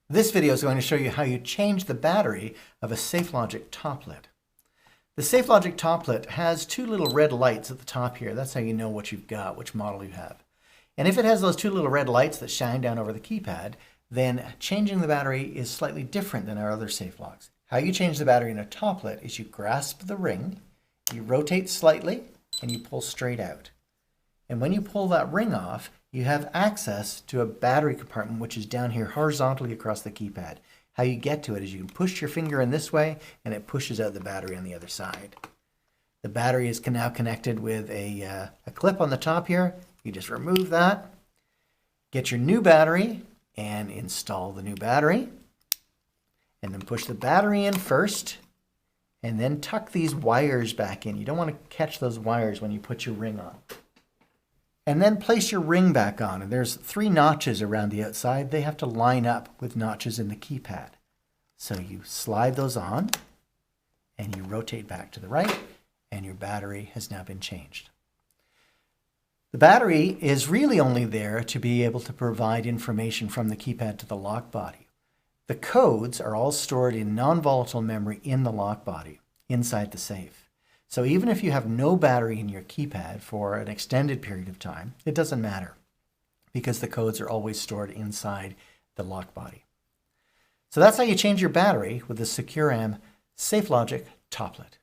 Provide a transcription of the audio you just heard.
This video is going to show you how you change the battery of a SafeLogic TopLit. The SafeLogic TopLit has two little red lights at the top here. That's how you know what you've got, which model you have. And if it has those two little red lights that shine down over the keypad, then changing the battery is slightly different than our other SafeLogs. How you change the battery in a TopLit is you grasp the ring, you rotate slightly, and you pull straight out. And when you pull that ring off, you have access to a battery compartment which is down here horizontally across the keypad. How you get to it is you can push your finger in this way and it pushes out the battery on the other side. The battery is now connected with a clip on the top here. You just remove that, get your new battery and install the new battery, and then push the battery in first and then tuck these wires back in. You don't want to catch those wires when you put your ring on. And then place your ring back on. And there's 3 notches around the outside. They have to line up with notches in the keypad. So you slide those on and you rotate back to the right and your battery has now been changed. The battery is really only there to be able to provide information from the keypad to the lock body. The codes are all stored in non-volatile memory in the lock body inside the safe. So even if you have no battery in your keypad for an extended period of time, it doesn't matter because the codes are always stored inside the lock body. So that's how you change your battery with the SecureM SafeLogic TopLit.